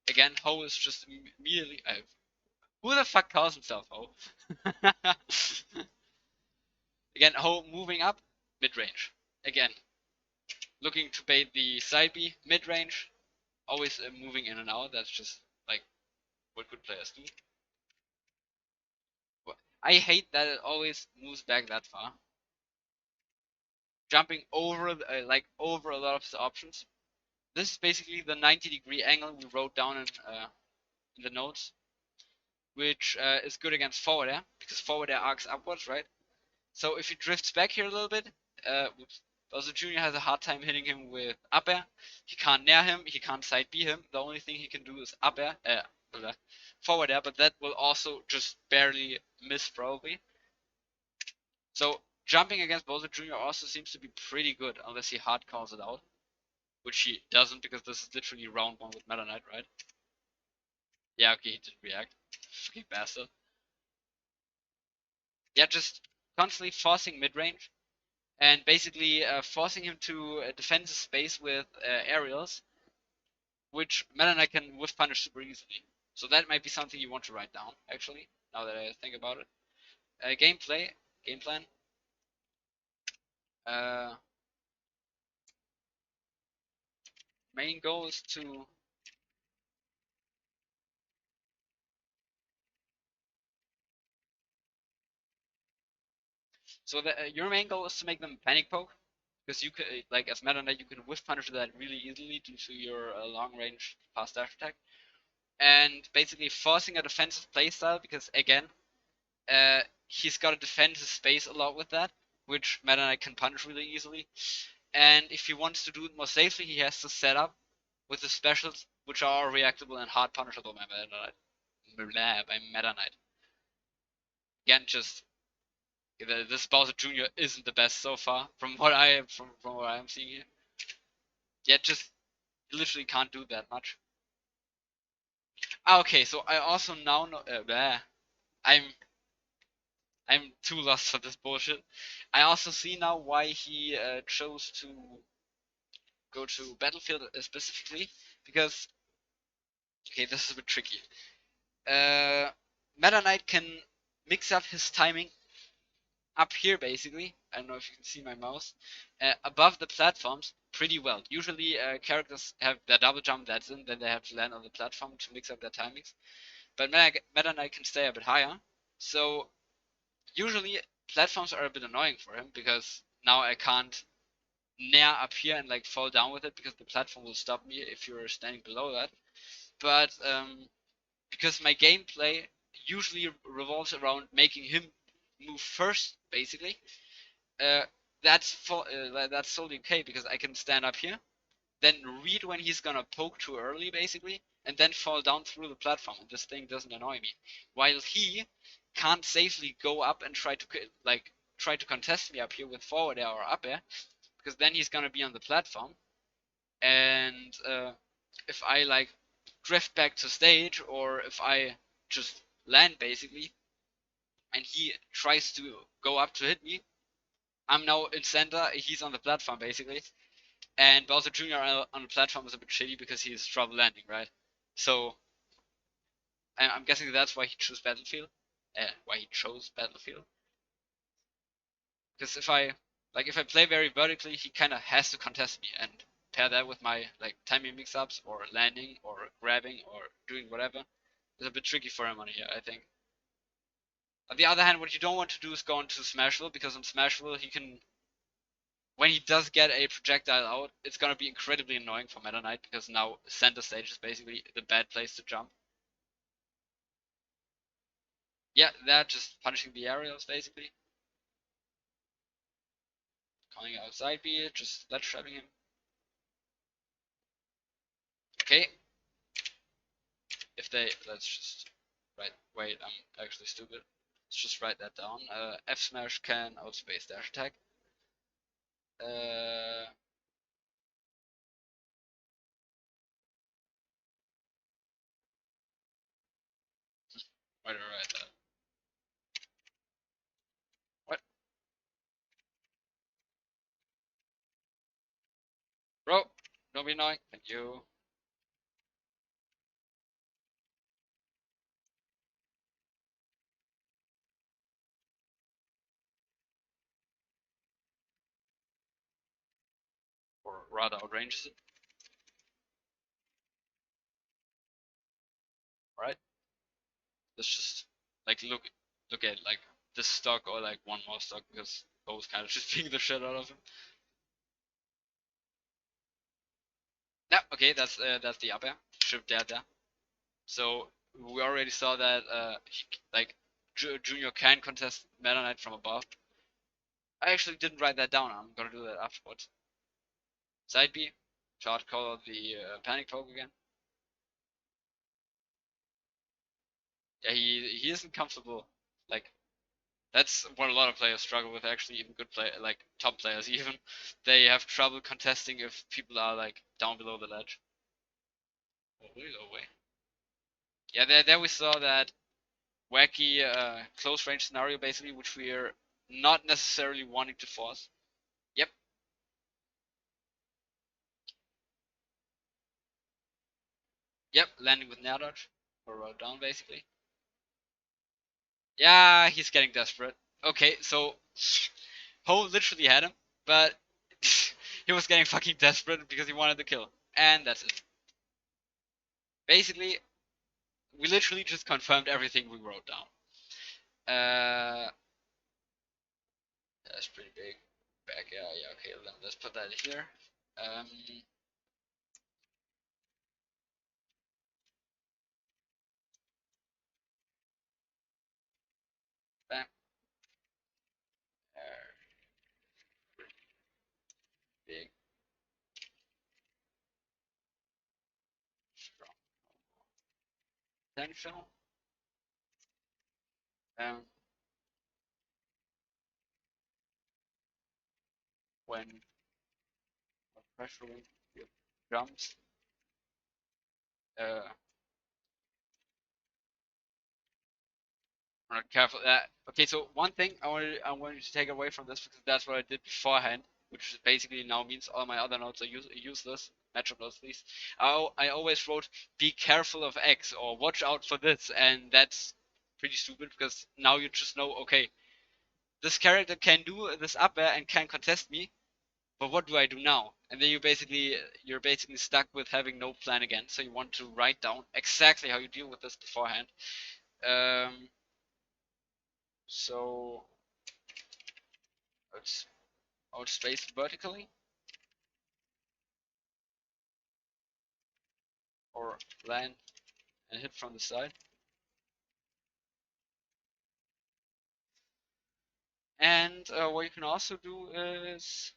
Again, Ho is just immediately, Who the fuck calls himself Ho? Again, Ho moving up, mid-range. Again, looking to bait the side B, mid-range. Always moving in and out. That's just like what good players do. I hate that it always moves back that far. Jumping over, like over a lot of the options. This is basically the 90-degree angle we wrote down in the notes, which is good against forward air, because forward air arcs upwards, right? So if he drifts back here a little bit, Bowser Jr. has a hard time hitting him with up air. He can't nair him, he can't side B him. The only thing he can do is up air, forward air, but that will also just barely miss probably. So jumping against Bowser Jr. also seems to be pretty good, unless he hard calls it out. Which he doesn't, because this is literally round 1 with Meta Knight, right? Yeah, okay, he did react. Fucking bastard. Yeah, just constantly forcing mid-range. And basically forcing him to defend his space with aerials, which Meta Knight can whiff punish super easily. So that might be something you want to write down, actually, now that I think about it. Game plan. Main goal is to your main goal is to make them panic poke, because you could, like as Meta Knight, you can whiff punish that really easily due to your long range fast dash attack, and basically forcing a defensive playstyle, because again, he's got to defend his space a lot with that, which Meta Knight can punish really easily. And if he wants to do it more safely, he has to set up with the specials, which are reactable and hard punishable by Meta Knight. Again, just this Bowser Jr. isn't the best so far from what from what I'm seeing here. Yeah, just literally can't do that much. Okay, so I also now know. I'm too lost for this bullshit. I also see now why he chose to go to Battlefield specifically, because okay, this is a bit tricky. Meta Knight can mix up his timing up here basically. I don't know if you can see my mouse. Above the platforms pretty well. Usually characters have their double jump, that's in, then they have to land on the platform to mix up their timings. But Meta Knight can stay a bit higher. So usually platforms are a bit annoying for him, because now I can't nair up here and like fall down with it, because the platform will stop me if you're standing below that. But because my gameplay usually revolves around making him move first, basically, uh, that's solely okay, because I can stand up here, then read when he's gonna poke too early, basically, and then fall down through the platform, and this thing doesn't annoy me. While he can't safely go up and try to contest me up here with forward air or up air, because then he's gonna be on the platform, and if I like drift back to stage, or if I just land basically, and he tries to go up to hit me, I'm now in center, he's on the platform basically, and Bowser Jr. on the platform is a bit shitty because he's trouble landing, right? So I'm guessing that's why he chose Battlefield. Because if I play very vertically, he kind of has to contest me, and pair that with my like timing mix-ups or landing or grabbing or doing whatever, is a bit tricky for him on here, I think. On the other hand, what you don't want to do is go into Smashville, because on Smashville he can, when he does get a projectile out, it's gonna be incredibly annoying for Meta Knight, because now center stage is basically the bad place to jump. Yeah, they're just punishing the aerials basically. Calling outside B, just ledge trapping him. Okay. If they, let's just wait, I'm actually stupid. Let's just write that down. F smash can outspace dash attack. Why did I write that? What? Bro, don't be annoying. Thank you. rather outranges it. Right? Let's just like look at like this stock or like one more stock, because both kind of just ping the shit out of him. Yeah, okay, that's the up air. Ship dead there. So we already saw that like Junior can contest Meta Knight from above. I actually didn't write that down. I'm gonna do that afterwards. Side B, short call the panic poke again. Yeah, he isn't comfortable. Like that's what a lot of players struggle with. Actually, even good play like top players even they have trouble contesting if people are like down below the ledge. Oh, way. Yeah, there we saw that wacky close range scenario basically, which we're not necessarily wanting to force. Yep. Yep, landing with nair dodge or roll down basically. Yeah, he's getting desperate. Okay, so Ho literally had him, but he was getting fucking desperate because he wanted the kill. And that's it. Basically, we literally just confirmed everything we wrote down. That's pretty big. Back, yeah, okay, then let's put that here. Bam. Big. Strong. Potential. When pressuring with jumps, I'm not careful. Okay, so one thing I wanted to take away from this, because that's what I did beforehand, which basically now means all my other notes are useless. Matchup notes, at least. I always wrote, "Be careful of X" or "Watch out for this," and that's pretty stupid because now you just know, okay, this character can do this up air and can contest me, but what do I do now? And then you're basically stuck with having no plan again. So you want to write down exactly how you deal with this beforehand. So let's outspace vertically or land and hit from the side. And what you can also do is,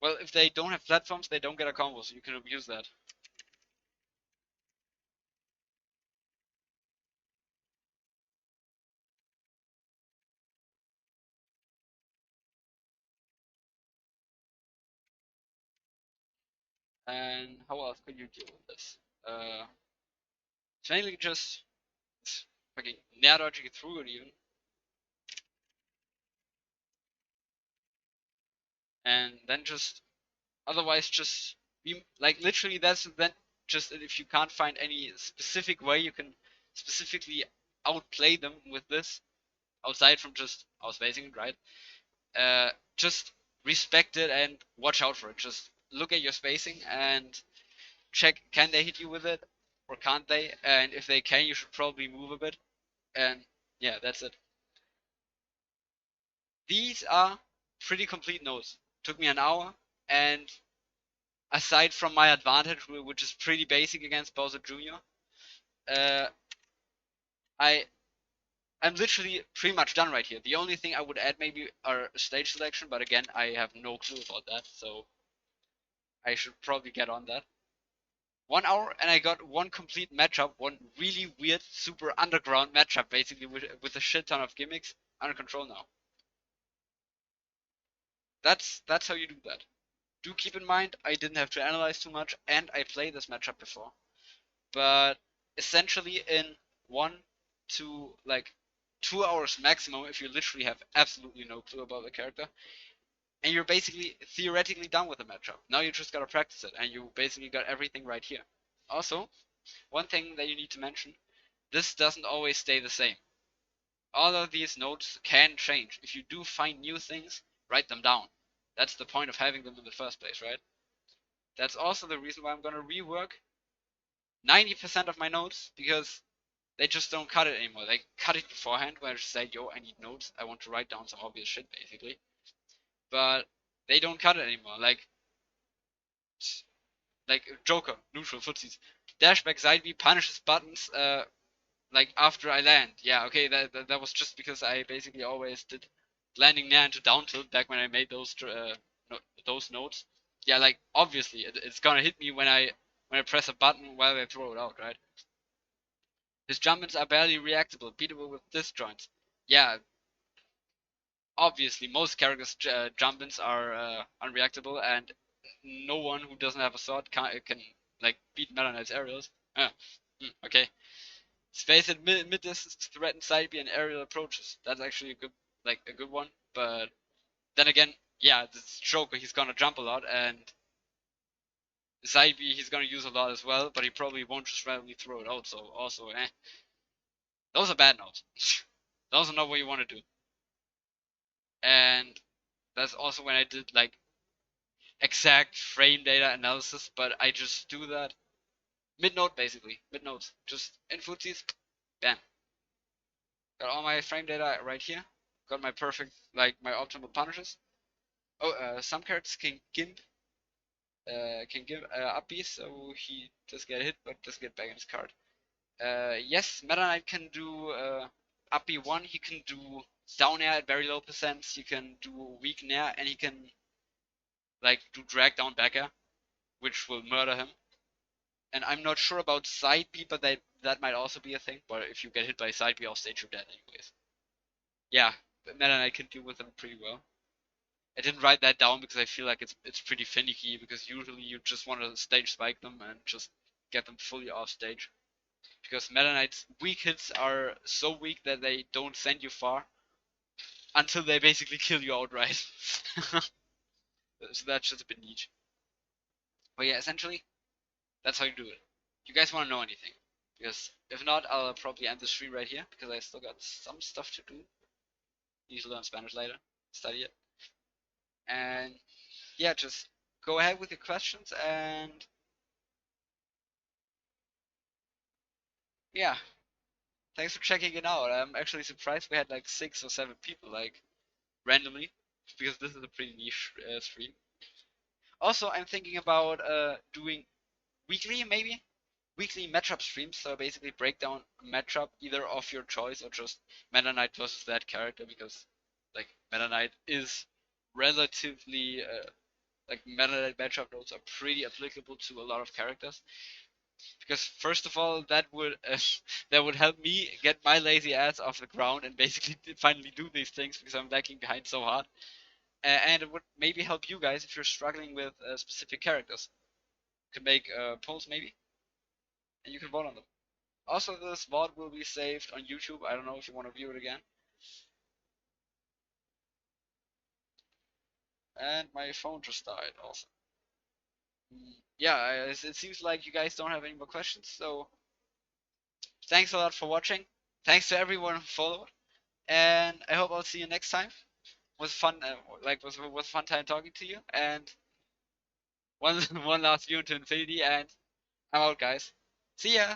well, if they don't have platforms, they don't get a combo, so you can abuse that. And how else could you deal with this? Mainly just fucking nair dodging it through it even. And then just otherwise just be like literally that's then just if you can't find any specific way you can specifically outplay them with this outside from just outspacing it, right? Just respect it and watch out for it. Just look at your spacing and check, can they hit you with it or can't they? And if they can, you should probably move a bit. And yeah, that's it. These are pretty complete notes. Took me an hour, and aside from my advantage, which is pretty basic against Bowser Jr., uh, I I'm literally pretty much done right here. The only thing I would add maybe are stage selection, but again, I have no clue about that, so I should probably get on that. 1 hour and I got one complete matchup, one really weird, super underground matchup, basically with a shit ton of gimmicks under control now. That's how you do that. Do keep in mind, I didn't have to analyze too much, and I played this matchup before. But essentially in 1 to 2 hours maximum, if you literally have absolutely no clue about the character, and you're basically theoretically done with the matchup. Now you just gotta practice it, and you basically got everything right here. Also, one thing that you need to mention, this doesn't always stay the same. All of these notes can change. If you do find new things, write them down. That's the point of having them in the first place, right? That's also the reason why I'm gonna rework 90% of my notes, because they just don't cut it anymore. They cut it beforehand when I just say, yo, I need notes. I want to write down some obvious shit, basically. But they don't cut it anymore. Like Joker, neutral footsies. Dashback side B punishes buttons like after I land. Yeah, okay, that was just because I basically always did landing near into down tilt back when I made those notes. Yeah, like obviously it's gonna hit me when I press a button while I throw it out, right? His jump ins are barely reactable, beatable with disjoints. Yeah, obviously most characters' jump ins are unreactable, and no one who doesn't have a sword can like beat Meta Knight's aerials. Okay. Space at mid distance to threaten side B and aerial approaches. That's actually a good one. But then again, yeah, this Joker, he's gonna jump a lot, and side B he's gonna use a lot as well. But he probably won't just randomly throw it out. So also, those are bad notes. Those are not what you want to do. And that's also when I did like exact frame data analysis. But I just do that mid note basically, mid notes, just in footsies, bam. Got all my frame data right here. Got my perfect, like my optimal punishes. Oh, some characters can give up B, so he does get hit, but does get back in his card. Yes, Meta Knight can do up B1. He can do down air at very low percents. He can do weak nair, and he can like do drag down back air, which will murder him. And I'm not sure about side B, but that might also be a thing. But if you get hit by side B off stage, you're dead anyways. Yeah, but Meta Knight can deal with them pretty well. I didn't write that down because I feel like it's pretty finicky, because usually you just want to stage spike them and just get them fully off stage. Because Meta Knight's weak hits are so weak that they don't send you far until they basically kill you outright. So that's just a bit niche. But yeah, essentially, that's how you do it. You guys want to know anything? Because if not, I'll probably end the stream right here, because I still got some stuff to do. Need to learn Spanish later, study it. And yeah, just go ahead with your questions, and yeah, thanks for checking it out. I'm actually surprised we had like 6 or 7 people, like randomly, because this is a pretty niche stream. Also, I'm thinking about doing weekly, maybe weekly matchup streams. So basically, break down a matchup either of your choice or just Meta Knight versus that character, because like Meta Knight is relatively like Meta Knight matchup notes are pretty applicable to a lot of characters. Because first of all, that would that would help me get my lazy ass off the ground and basically finally do these things, because I'm lagging behind so hard. And it would maybe help you guys if you're struggling with specific characters. You can make polls maybe, and you can vote on them. Also, this VOD will be saved on YouTube. I don't know if you want to view it again. And my phone just died also. Yeah, it seems like you guys don't have any more questions, so thanks a lot for watching. Thanks to everyone who followed, and I hope I'll see you next time. Was fun, was a fun time talking to you. And one one last view into infinity, and I'm out, guys. See ya.